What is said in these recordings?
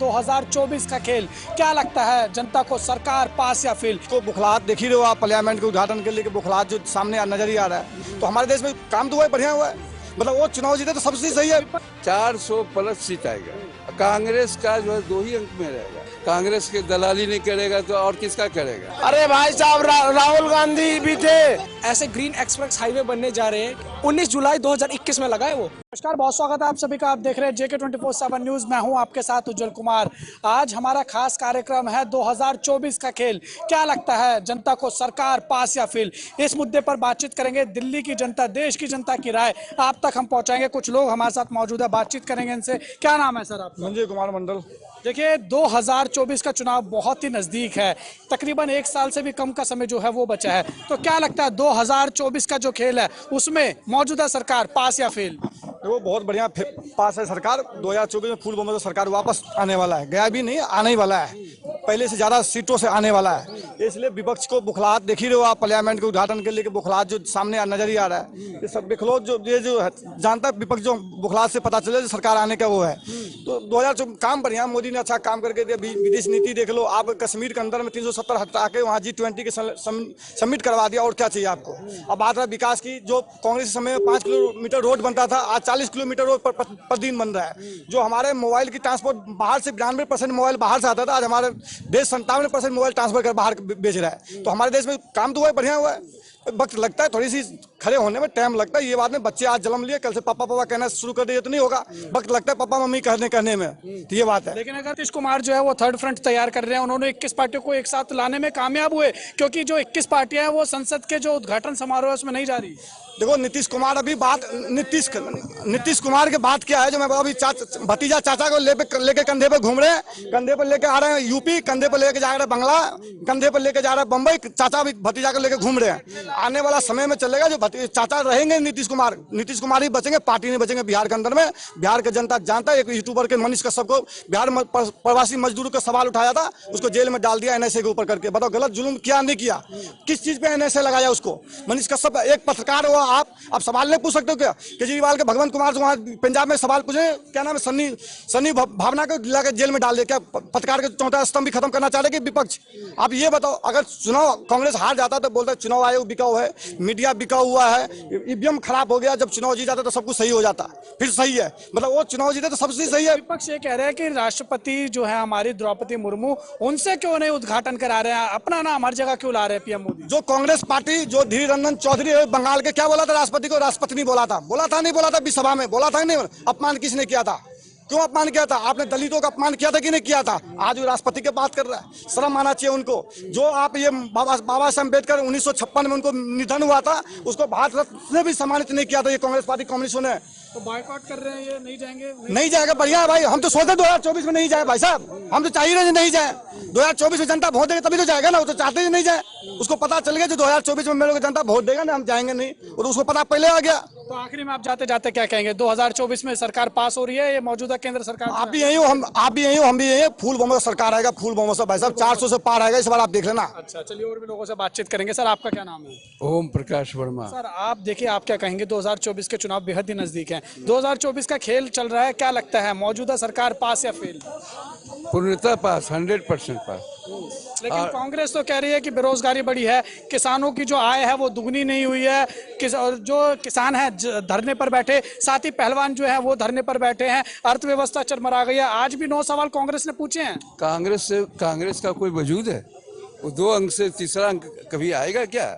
2024 का खेल। क्या लगता है जनता को, सरकार पास या फेल? को बुखलाहट देख ही रहे हो आप, पार्लियामेंट के उद्घाटन के लिए बुखलाहट जो सामने नजर ही आ रहा है। तो हमारे देश में काम तो हुआ है, बढ़िया हुआ है, मतलब वो चुनाव जीते तो सबसे सही है। 400 प्लस सीट आएगा। कांग्रेस का जो है 2 ही अंक में रहेगा। कांग्रेस के दलाली नहीं करेगा तो और किसका करेगा? अरे भाई साहब, राहुल गांधी भी थे। ऐसे ग्रीन एक्सप्रेस हाईवे बनने जा रहे हैं, 19 जुलाई 2021 में लगा है वो। नमस्कार, बहुत स्वागत है आप सभी का। आप देख रहे हैं JK 24/7 न्यूज। मैं हूं आपके साथ उज्जवल कुमार। आज हमारा खास कार्यक्रम है 2024 का खेल। क्या लगता है जनता को, सरकार पास या फेल? इस मुद्दे पर बातचीत करेंगे। दिल्ली की जनता, देश की जनता की राय आप तक हम पहुंचाएंगे। कुछ लोग हमारे साथ मौजूद है, बातचीत करेंगे इनसे। क्या नाम है सर आपका? संजय कुमार मंडल। देखिए, 2024 का चुनाव बहुत ही नजदीक है, तकरीबन 1 साल से भी कम का समय जो है वो बचा है। तो क्या लगता है 2024 का जो खेल है उसमें मौजूदा सरकार पास या फेल? देखो, बहुत बढ़िया पास है सरकार। 2024 में फुल बहुमत सरकार वापस आने वाला है, गया भी नहीं, आने ही वाला है, पहले से ज्यादा सीटों से आने वाला है। इसलिए विपक्ष को बुखलाहट देख ही रहे हो आप, पार्लियामेंट के उद्घाटन के लिए बुखलाहट जो सामने नजर ही आ रहा है। ये सब बिखलो जो जानता है विपक्ष, जो बुखलाहट से पता चले सरकार आने का वो है। तो 2024 काम बढ़िया, मोदी ने अच्छा काम करके दिया। विदेश नीति देख लो आप, कश्मीर के अंदर में 370 हटा के वहाँ G20 के समिट करवा दिया। और क्या चाहिए आपको? अब बात है विकास की, जो कांग्रेस के समय में 5 किलोमीटर रोड बनता था, आज 40 किलोमीटर रोड प्रतिदिन बन रहा है। जो हमारे मोबाइल की ट्रांसपोर्ट बाहर से 92% मोबाइल बाहर से आता था, आज हमारे देश 57% मोबाइल ट्रांसफर कर बाहर बेच रहा है। तो हमारे देश में काम तो हुआ है, बढ़िया हुआ है। वक्त लगता है, थोड़ी सी खड़े होने में टाइम लगता है। ये बात में बच्चे आज जन्म लिए, कल से पापा पापा कहना शुरू कर दिए तो नहीं होगा, वक्त लगता है पापा मम्मी कहने में। तो ये बात है। लेकिन अगर नीतीश कुमार जो है वो थर्ड फ्रंट तैयार कर रहे हैं, उन्होंने 21 पार्टियों को एक साथ लाने में कामयाब हुए, क्योंकि जो 21 पार्टियां हैं वो संसद के जो उद्घाटन समारोह है उसमें नहीं जा रही। देखो, नीतीश कुमार अभी बात नीतीश कुमार की बात क्या है, जो मैं अभी भतीजा चाचा को लेके कंधे पे घूम रहे हैं, कंधे पर लेके आ रहे हैं यूपी, कंधे पर लेके जा रहे हैं बंगला, कंधे पर लेके जा रहे हैं बम्बई। चाचा भी भतीजा को लेके घूम रहे हैं। आने वाला समय में चलेगा, जो चाचा रहेंगे नीतीश कुमार ही बचेंगे, पार्टी नहीं बचेंगे बिहार के अंदर में। बिहार के जनता जानता है, एक यूट्यूबर के मनीष कश्यप को बिहार में प्रवासी मजदूरों का सवाल उठाया था, उसको जेल में डाल दिया NSA के ऊपर करके। बताओ, गलत जुल्म किया नहीं किया? किस चीज पे NSA लगाया उसको? मनीष कश्यप एक पत्रकार हुआ, आप सवाल नहीं पूछ सकते हो क्या? केजरीवाल के भगवंत कुमार वहाँ पंजाब में सवाल पूछे, क्या नाम है, सन्नी भावना को लाकर जेल में डाल दे। क्या पत्रकार के चौथा स्तंभ भी खत्म करना चाह रहे कि विपक्ष? आप ये बताओ, अगर चुनाव कांग्रेस हार जाता तो बोलता चुनाव आयोग बिका हुआ है, मीडिया बिका हुआ है, EVM खराब हो गया। जब चुनाव जीत जाता तो सब कुछ सही हो जाता, फिर सही है, मतलब वो चुनाव जीते तो सबसे सही है। विपक्ष ये कह रहे हैं कि राष्ट्रपति जो है हमारी द्रौपदी मुर्मू, उनसे क्यों नहीं उद्घाटन करा रहे हैं, अपना नाम हर जगह क्यों ला रहे हैं PM मोदी? जो कांग्रेस पार्टी, जो धीर रंजन चौधरी बंगाल के, क्या बोला था राष्ट्रपति को? राष्ट्रपति नहीं बोला था, नहीं बोला था विधानसभा में, बोला था नहीं? अपमान किसने किया था? क्यों अपमान किया था? आपने दलितों का अपमान किया था कि नहीं किया था? आज वो राष्ट्रपति की बात कर रहा है, शर्म आना चाहिए उनको। जो आप ये बाबा साहब अम्बेडकर 1956 में उनको निधन हुआ था, उसको भारत रत्न ने भी सम्मानित नहीं किया था ये कांग्रेस पार्टी, कम्युनिस्टों ने। तो बायकॉट कर रहे हैं, ये नहीं जाएंगे? नहीं जाएगा, बढ़िया है भाई। हम तो सोचते 2024 में नहीं जाए भाई साहब, हम तो चाह ही रहे नहीं जाए। 2024 में जनता वोट देगा तभी तो जाएगा ना, वो तो चाहते ही नहीं जाए। उसको पता चल गया जो 2024 में मेरे को जनता वोट देगा ना, हम जाएंगे नहीं, और उसको पता पहले आ गया। तो आखिरी में आप जाते जाते क्या कहेंगे? 2024 में सरकार पास हो रही है, ये मौजूदा केंद्र सरकार? आप भी यही हो, आप भी यही हो, हम भी यही है। फुल बहुमत सरकार आएगा, फुल बहुमत से भाई साहब 400 से पार आएगा इस बार, आप देख लेना। अच्छा, चलिए और भी लोगों से बातचीत करेंगे। सर, आपका क्या नाम है? ओम प्रकाश वर्मा। सर, आप देखिए, आप क्या कहेंगे? 2024 के चुनाव बेहद ही नजदीक हैं, 2024 का खेल चल रहा है। क्या लगता है मौजूदा सरकार पास या फेल? पूर्णतः पास, 100% पास। लेकिन कांग्रेस तो कह रही है कि बेरोजगारी बढ़ी है, किसानों की जो आय है वो दुगनी नहीं हुई है, जो किसान है धरने पर बैठे, साथ ही पहलवान जो है वो धरने पर बैठे हैं, अर्थव्यवस्था चरमरा गई है। आज भी 9 सवाल कांग्रेस ने पूछे हैं। कांग्रेस का कोई वजूद है? वो 2 अंक से तीसरा अंक कभी आएगा क्या?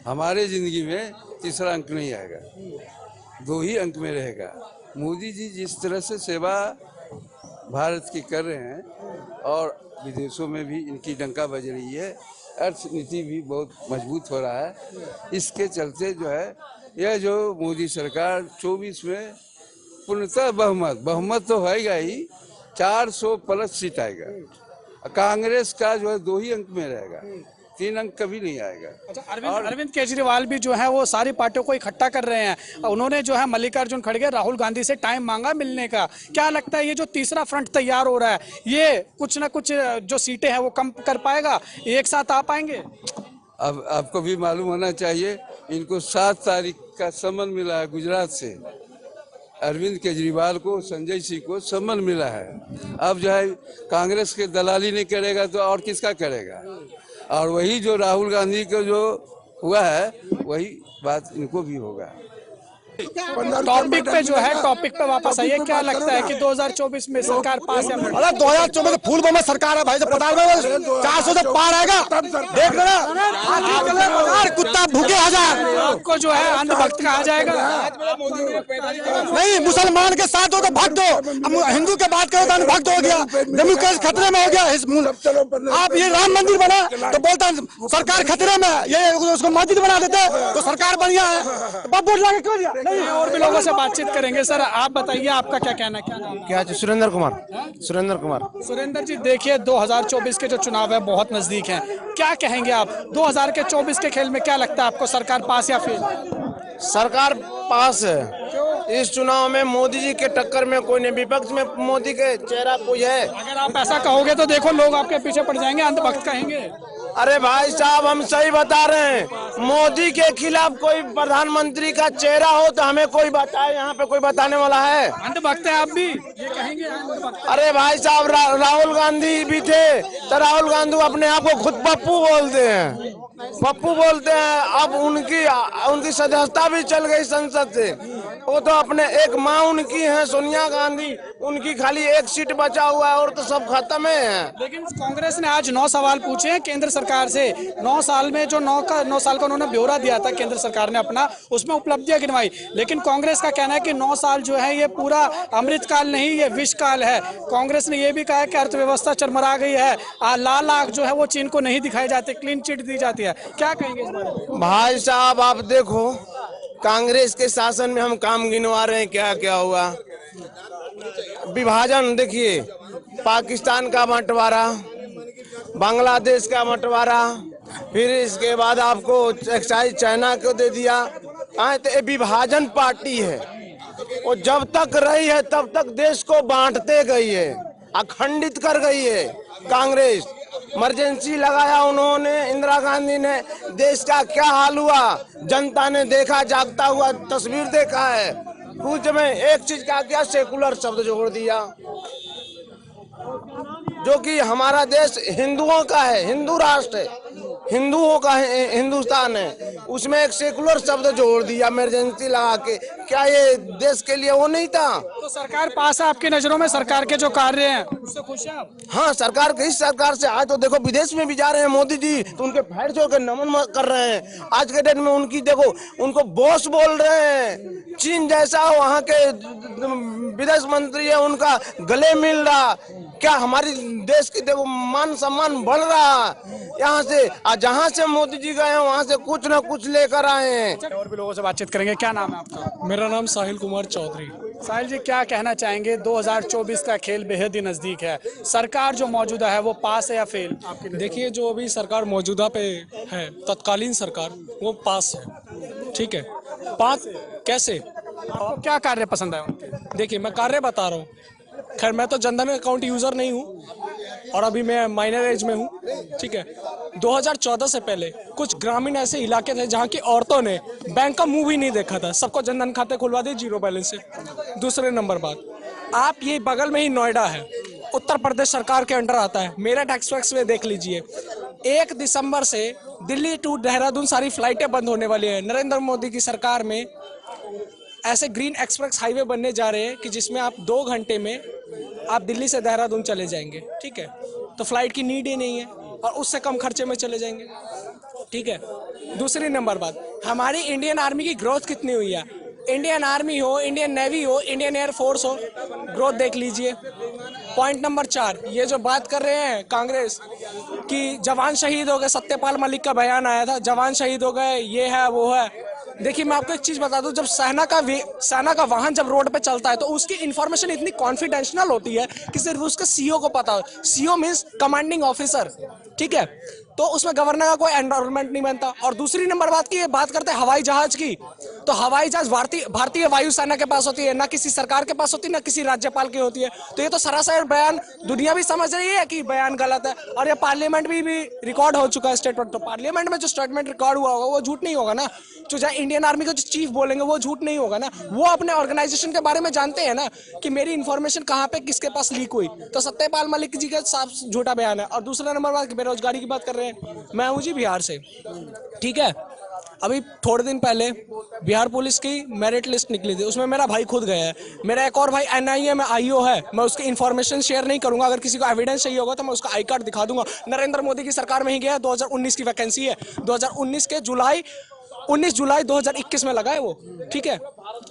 हमारे जिंदगी में तीसरा अंक नहीं आएगा, 2 ही अंक में रहेगा। मोदी जी जिस तरह से सेवा भारत की कर रहे हैं और विदेशों में भी इनकी डंका बज रही है, अर्थनीति भी बहुत मजबूत हो रहा है। इसके चलते जो है यह जो मोदी सरकार 24 में पूर्णतः बहुमत तो होएगा ही, 400 प्लस सीट आएगा। कांग्रेस का जो है 2 ही अंक में रहेगा, 3 अंक कभी नहीं आएगा। अच्छा, अरविंद केजरीवाल भी जो है वो सारी पार्टियों को इकट्ठा कर रहे हैं। उन्होंने जो है मल्लिकार्जुन खड़गे, राहुल गांधी से टाइम मांगा मिलने का। क्या लगता है ये जो तीसरा फ्रंट तैयार हो रहा है, ये कुछ ना कुछ जो सीटें हैं वो कम कर पाएगा, एक साथ आ पाएंगे? अब आपको भी मालूम होना चाहिए, इनको 7 तारीख का समन मिला है गुजरात से। अरविंद केजरीवाल को, संजय सिंह को सम्मान मिला है। अब जो है कांग्रेस के दलाली नहीं करेगा तो और किसका करेगा। और वही जो राहुल गांधी को जो हुआ है वही बात इनको भी होगा। टॉपिक पे जो है, टॉपिक पे वापस आइए। क्या लगता है कि 2024 में सरकार पास या फेल? अरे 2024 में फूल बम सरकार है भाई, जब पता है 400 से पार आएगा देख लेना। कुत्ता भूखे हजार आपको जो है अंधभक्त कहा जाएगा। नहीं, मुसलमान के साथ हो तो भक्त हो, हिंदू के बात करो तो अनभक्त हो गया, डेमोक्रेसी खतरे में हो गया। आप ये राम मंदिर बना तो बोलता सरकार खतरे में, ये उसको मस्जिद बना देते तो सरकार बढ़िया है, वोट लगा क्यों दिया। और भी लोगों से बातचीत करेंगे। सर आप बताइए, आपका क्या कहना है? क्या नाम है? क्या सुरेंद्र कुमार। सुरेंद्र कुमार। सुरेंद्र जी, देखिए 2024 के जो चुनाव है बहुत नजदीक हैं, क्या कहेंगे आप 2024 के खेल में? क्या लगता है आपको, सरकार पास या फेल? सरकार पास है। इस चुनाव में मोदी जी के टक्कर में कोई नहीं, विपक्ष में मोदी के चेहरा कोई है। अगर आप ऐसा कहोगे तो देखो लोग आपके पीछे पड़ जाएंगे, अंधभक्त कहेंगे। अरे भाई साहब, हम सही बता रहे हैं। मोदी के खिलाफ कोई प्रधानमंत्री का चेहरा हो तो हमें कोई बताए, यहाँ पे कोई बताने वाला है? अंधभक्त है आप भी, ये कहेंगे अंधभक्त। अरे भाई साहब, राहुल गांधी भी थे तो राहुल गांधी अपने आप को खुद पप्पू बोलते हैं, पप्पू बोलते हैं। अब उनकी सदस्यता भी चल गई संसद से। वो तो अपने एक माँ उनकी है सोनिया गांधी, उनकी खाली एक सीट बचा हुआ है और तो सब खत्म है। लेकिन कांग्रेस ने आज 9 सवाल पूछे हैं केंद्र सरकार से। 9 साल में जो 9 साल का उन्होंने ब्यौरा दिया था केंद्र सरकार ने अपना, उसमें उपलब्धियां गिनवाई। लेकिन कांग्रेस का कहना है कि 9 साल जो है ये पूरा अमृत काल नहीं, ये विष काल है। कांग्रेस ने ये भी कहा है कि अर्थव्यवस्था चरमरा गई है, लाल आंख जो है वो चीन को नहीं दिखाई जाती, क्लीन चिट दी जाती है। क्या कहेंगे इस बारे में? भाई साहब आप देखो, कांग्रेस के शासन में हम काम गिनवा रहे हैं, क्या क्या हुआ। विभाजन देखिए, पाकिस्तान का बंटवारा, बांग्लादेश का बंटवारा, फिर इसके बाद आपको एक्साइज चाइना को दे दिया। तो ये विभाजन पार्टी है, वो जब तक रही है तब तक देश को बांटते गई है, अखंडित कर गई है कांग्रेस। इमरजेंसी लगाया उन्होंने, इंदिरा गांधी ने, देश का क्या हाल हुआ जनता ने देखा, जागता हुआ तस्वीर देखा है। कुछ में एक चीज का क्या सेकुलर शब्द जोड़ दिया, जो कि हमारा देश हिंदुओं का है, हिंदू राष्ट्र है, हिंदुओं का है, हिंदुस्तान है, उसमें एक सेकुलर शब्द जोड़ दिया इमरजेंसी लगा के। क्या ये देश के लिए वो नहीं था? तो सरकार पास है आपकी नजरों में? सरकार के जो कार्य हैं उससे खुश हैं आप? हाँ, सरकार के, इस सरकार से आज तो देखो विदेश में भी जा रहे हैं मोदी जी, तो उनके पैर छू के नमन कर रहे हैं। आज के डेट में उनकी देखो, उनको बॉस बोल रहे हैं। चीन जैसा वहाँ के विदेश मंत्री है, उनका गले मिल रहा। क्या हमारी देश की देखो मान सम्मान बढ़ रहा यहाँ से। जहाँ से मोदी जी गए हैं वहाँ से कुछ न कुछ लेकर आए हैं। और भी लोगों से बातचीत करेंगे। क्या नाम है आपका? मेरा नाम साहिल कुमार चौधरी। साहिल जी, क्या कहना चाहेंगे? 2024 का खेल बेहद ही नजदीक है। सरकार जो मौजूदा है वो पास है या फेल? देखिए, जो अभी सरकार मौजूदा पे है, तत्कालीन सरकार, वो पास है। ठीक है, पास कैसे? आपको क्या कार्य पसंद है उनके? देखिए, मैं कार्य बता रहा हूँ। खैर, मैं तो जनधन अकाउंट यूजर नहीं हूँ और अभी मैं माइनर एज में हूँ। ठीक है, 2014 से पहले कुछ ग्रामीण ऐसे इलाके थे जहाँ की औरतों ने बैंक का मुंह भी नहीं देखा था, सबको जनधन खाते खुलवा दिए 0 बैलेंस से। दूसरे नंबर बात, आप ये बगल में ही नोएडा है, उत्तर प्रदेश सरकार के अंडर आता है। मेरठ एक्सप्रेस वे देख लीजिए, 1 दिसंबर से दिल्ली टू देहरादून सारी फ्लाइटें बंद होने वाली है। नरेंद्र मोदी की सरकार में ऐसे ग्रीन एक्सप्रेस हाईवे बनने जा रहे हैं कि जिसमें आप 2 घंटे में आप दिल्ली से देहरादून चले जाएंगे। ठीक है, तो फ्लाइट की नीड ही नहीं है और उससे कम खर्चे में चले जाएंगे। ठीक है, दूसरी नंबर बात, हमारी इंडियन आर्मी की ग्रोथ कितनी हुई है। इंडियन आर्मी हो, इंडियन नेवी हो, इंडियन एयरफोर्स हो, ग्रोथ देख लीजिए। पॉइंट नंबर 4, ये जो बात कर रहे हैं कांग्रेस कि जवान शहीद हो गए, सत्यपाल मलिक का बयान आया था, जवान शहीद हो गए, ये है वो है। देखिए, मैं आपको एक चीज बता दूं, जब सेना का वाहन जब रोड पे चलता है तो उसकी इंफॉर्मेशन इतनी कॉन्फिडेंशियल होती है कि सिर्फ उसके सीईओ को पता हो। CEO means commanding officer. ठीक है, तो उसमें गवर्नर का कोई एनवायरमेंट नहीं बनता। और दूसरी नंबर बात की बात करते हैं हवाई जहाज की, तो हवाई जहाज भारतीय वायुसेना के पास होती है, ना किसी सरकार के पास होती है, ना किसी राज्यपाल की होती है। तो ये तो सरासर बयान दुनिया भी समझ रही है कि बयान गलत है, और ये पार्लियामेंट भी रिकॉर्ड हो चुका है स्टेटमेंट। तो पार्लियामेंट में जो स्टेटमेंट रिकॉर्ड हुआ होगा वो झूठ नहीं होगा ना। जो चाहे इंडियन आर्मी के जो चीफ बोलेंगे वो झूठ नहीं होगा ना। वो अपने ऑर्गेनाइजेशन के बारे में जानते हैं ना कि मेरी इंफॉर्मेशन कहाँ पे किसके पास लीक हुई। तो सत्यपाल मलिक जी का साफ झूठा बयान है। और दूसरा नंबर बात बेरोजगारी की बात कर रहे हैं, मैं हूँ जी बिहार से, ठीक है। अभी थोड़े दिन पहले बिहार पुलिस की मेरिट लिस्ट निकली थी, उसमें मेरा भाई खुद गया है। मेरा एक और भाई NIA में IO है, मैं उसकी इन्फॉर्मेशन शेयर नहीं करूंगा। अगर किसी को एविडेंस चाहिए होगा तो मैं उसका आई कार्ड दिखा दूंगा। नरेंद्र मोदी की सरकार में ही गया, 2019 की वैकेंसी है, 2019 के 19 जुलाई 2021 में लगा है वो, ठीक है।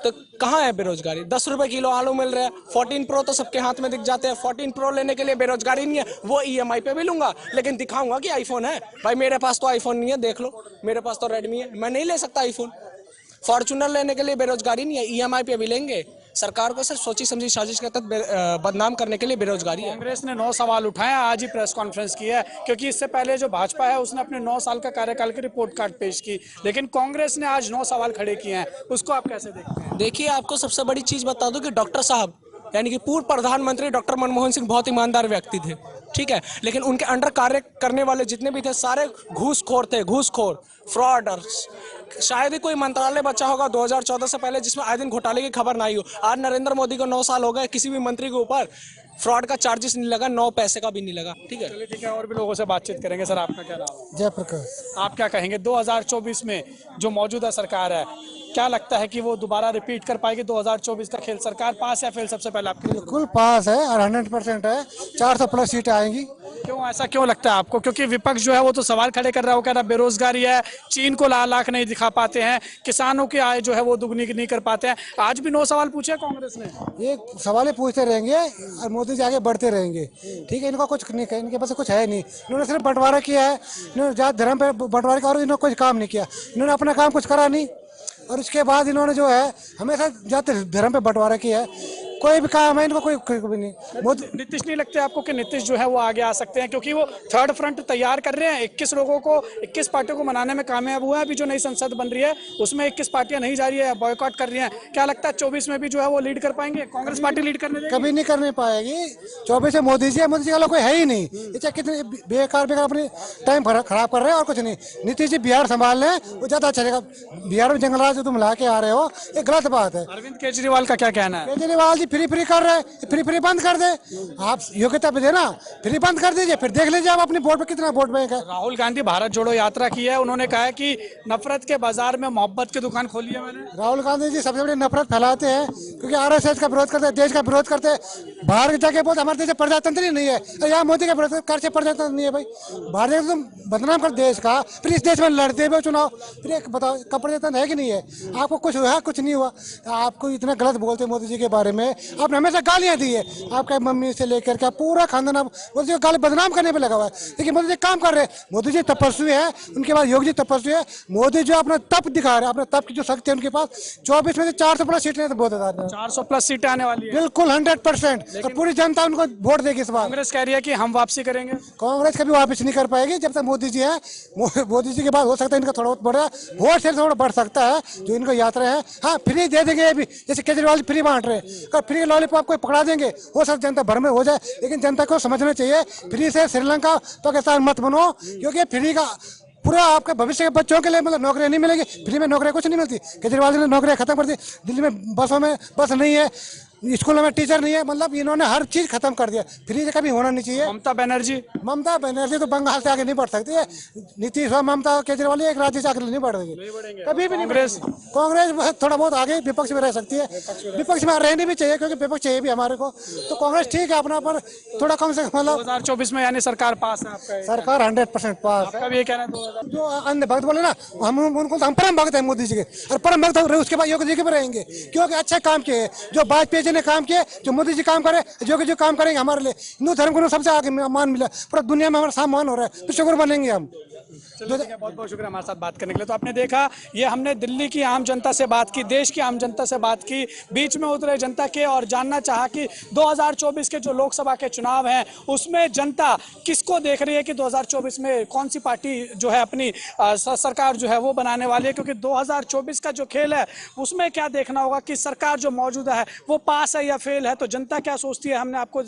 तो कहाँ है बेरोजगारी? 10 रुपए किलो आलू मिल रहा है, 14 Pro तो सबके हाथ में दिख जाते हैं। 14 Pro लेने के लिए बेरोजगारी नहीं है, वो EMI पे भी लूंगा, लेकिन दिखाऊंगा कि आईफोन है। भाई मेरे पास तो आईफोन नहीं है, देख लो, मेरे पास तो रेडमी है, मैं नहीं ले सकता आईफोन। फॉर्चूनर लेने के लिए बेरोजगारी नहीं है, EMI पे भी लेंगे। सरकार को सिर्फ सोची समझी साजिश के तहत बदनाम करने के लिए बेरोजगारी है। कांग्रेस ने 9 सवाल उठाए, आज ही प्रेस कॉन्फ्रेंस की है, क्योंकि इससे पहले जो भाजपा है उसने अपने 9 साल का कार्यकाल की रिपोर्ट कार्ड पेश की, लेकिन कांग्रेस ने आज 9 सवाल खड़े किए हैं। उसको आप कैसे देखते हैं? देखिए, आपको सबसे बड़ी चीज बता दूं कि डॉक्टर साहब यानी कि पूर्व प्रधानमंत्री डॉक्टर मनमोहन सिंह बहुत ईमानदार व्यक्ति थे, ठीक है। लेकिन उनके अंडर कार्य करने वाले जितने भी थे सारे घूसखोर थे, घूसखोर, फ्रॉडर्स। शायद ही कोई मंत्रालय बचा होगा 2014 से पहले जिसमें आए दिन घोटाले की खबर ना आई हो। आज नरेंद्र मोदी को 9 साल हो गए, किसी भी मंत्री के ऊपर फ्रॉड का चार्जेस नहीं लगा, 9 पैसे का भी नहीं लगा, ठीक है। चलिए ठीक है, और भी लोगों से बातचीत करेंगे। सर आपका क्या नाम है? जयप्रकाश। आप क्या कहेंगे 2024 में जो मौजूदा सरकार है, क्या लगता है कि वो दोबारा रिपीट कर पाएगी 2024 का खेल? सरकार पास या फेल? सबसे पहले आपके बिल्कुल पास है और 100% है, 400 प्लस सीटें आएंगी। क्यों, ऐसा क्यों लगता है आपको? क्योंकि विपक्ष जो है वो तो सवाल खड़े कर रहा है, वो कह रहा है बेरोजगारी है, चीन को लाख नहीं दिखा पाते हैं, किसानों की आय जो है वो दुगनी नहीं कर पाते हैं। आज भी 9 सवाल पूछे कांग्रेस ने। ये सवाल पूछते रहेंगे और मोदी जी आगे बढ़ते रहेंगे, ठीक है। इनका कुछ नहीं, इनके पास कुछ है नहीं। इन्होंने सिर्फ बंटवारा किया है, इन्होंने जात धर्म पे बंटवारा किया और इन्होंने कुछ काम नहीं किया। इन्होंने अपना काम कुछ करा नहीं, और उसके बाद इन्होंने जो है हमेशा जात धर्म पे बंटवारा किया है। कोई भी काम है इनको कोई भी नहीं। मोदी नीतीश नहीं लगते आपको कि नीतीश जो है वो आगे आ सकते हैं? क्योंकि वो थर्ड फ्रंट तैयार कर रहे हैं, 21 लोगों को 21 पार्टियों को मनाने में कामयाब हुआ है। अभी जो नई संसद बन रही है उसमें 21 पार्टियां नहीं जा रही है, बॉयकॉट कर रही हैं। क्या लगता है 24 में भी जो है वो लीड कर पाएंगे? कांग्रेस पार्टी लीड करने देगी? कभी नहीं करने पाएगी। 24 में मोदी जी है, मोदी जी का कोई है ही नहीं। ये कितने बेकार अपनी टाइम खराब कर रहे हैं और कुछ नहीं। नीतीश जी बिहार संभाल लें वो ज्यादा अच्छा रहेगा। बिहार में जंगलराज जो तुम ला के आ रहे हो ये गलत बात है। अरविंद केजरीवाल का क्या कहना है? केजरीवाल जी फ्री कर रहे हैं, फ्री बंद कर दे। आप योग्यता पे देना, फ्री बंद कर दीजिए, फिर देख लीजिए आप अपने वोट पे कितना वोट बैंक है। राहुल गांधी भारत जोड़ो यात्रा की है, उन्होंने कहा है कि नफरत के बाजार में मोहब्बत की दुकान खोली है मैंने। राहुल गांधी जी सबसे बड़ी नफरत फैलाते हैं, क्योंकि RSS का विरोध करते हैं, देश का विरोध करते हैं। बाहर जाके बहुत हमारे देश में प्रजातंत्र ही नहीं है, यहाँ मोदी का विरोध कर से प्रजातंत्र नहीं है। भाई बाहर जाके तुम बदनाम कर देश का, फिर इस देश में लड़ते हुए चुनाव, फिर एक बताओ प्रजातंत्र है कि नहीं है? आपको कुछ हुआ, कुछ नहीं हुआ। आपको इतना गलत बोलते मोदी जी के बारे में, आपने हमेशा गालियां दी है। आपका मम्मी से लेकर के पूरा खानदान मोदी जी को गाली बदनाम करने पे लगा हुआ है। लेकिन मोदी जी काम कर रहे हैं, मोदी जी तपस्वी है, उनके बाद योगी जी तपस्वी है। मोदी जो अपना तप दिखा रहे हैं, अपने तप की जो शक्ति है उनके पास, 24 में से 400 प्लस सीटें तो बहुत 400 प्लस सीटें आने वाली है। बिल्कुल 100%। और पूरी जनता उनको वोट देगी इस बार। कांग्रेस कह रही है कि हम वापसी करेंगे। कांग्रेस कभी वापस नहीं कर पाएगी जब तक मोदी जी है। मोदी जी के बाद हो सकता है इनका थोड़ा बहुत बढ़ा, वोट से थोड़ा बढ़ सकता है जो इनको यात्रा है। हाँ, फ्री दे देंगे अभी, जैसे केजरीवाल फ्री बांट रहे हैं। अगर फ्री लॉलीपॉप कोई पकड़ा देंगे हो सकता जनता भर में हो जाए, लेकिन जनता को समझना चाहिए फ्री से श्रीलंका पाकिस्तान मत बनो, क्योंकि फ्री का पूरा आपके भविष्य के बच्चों के लिए मतलब नौकरियां नहीं मिलेगी। फ्री में नौकरियां कुछ नहीं मिलती। केजरीवाल जी ने नौकरियां खत्म कर दी। दिल्ली में बसों में बस नहीं है, स्कूलों में टीचर नहीं है, मतलब इन्होंने हर चीज खत्म कर दिया। फ्री से कभी होना नहीं चाहिए। ममता बनर्जी तो बंगाल से आगे नहीं बढ़ सकती है। नीतीश और ममता केजरीवाल एक राज्य से आगे नहीं बढ़ेगी, कभी भी नहीं। कांग्रेस थोड़ा बहुत आगे विपक्ष में रह सकती है, विपक्ष में रहनी भी चाहिए, क्योंकि विपक्ष चाहिए भी हमारे को। तो कांग्रेस ठीक है अपना, पर थोड़ा कम से कम मतलब 2024 में यानी सरकार पास है आपका? सरकार 100% पास। आपका भी ये कहना है? जो अंध भक्त बोले ना, हम उनको हम परम भक्त है मोदी जी के, और परम भक्त उसके बाद योगी जी के भी रहेंगे, क्योंकि अच्छे काम किए। जो वाजपेयी ने काम किए, जो मोदी जी काम करे, जो काम करेंगे हमारे लिए। हिंदू धर्म को सबसे आगे मान मिला, पूरा दुनिया में हमारा सम्मान हो रहा है, तो शुक्र बनेंगे हम। चलिए ठीक है, बहुत बहुत शुक्रिया हमारे साथ बात करने के लिए। तो आपने देखा, ये हमने दिल्ली की आम जनता से बात की, देश की आम जनता से बात की, बीच में उतरे जनता के और जानना चाहा कि 2024 के जो लोकसभा के चुनाव हैं उसमें जनता किसको देख रही है कि 2024 में कौन सी पार्टी जो है अपनी सरकार जो है वो बनाने वाली है। क्योंकि 2024 का जो खेल है उसमें क्या देखना होगा कि सरकार जो मौजूदा है वो पास है या फेल है, तो जनता क्या सोचती है हमने आपको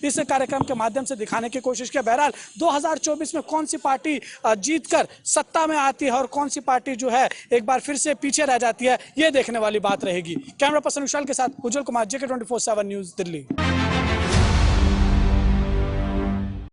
इस कार्यक्रम के माध्यम से दिखाने की कोशिश किया। बहरहाल 2024 में कौन सी पार्टी जीतकर सत्ता में आती है और कौन सी पार्टी जो है एक बार फिर से पीछे रह जाती है, ये देखने वाली बात रहेगी। कैमरा पर्सन विशाल के साथ उज्जवल कुमार, JK24/7 न्यूज़, दिल्ली।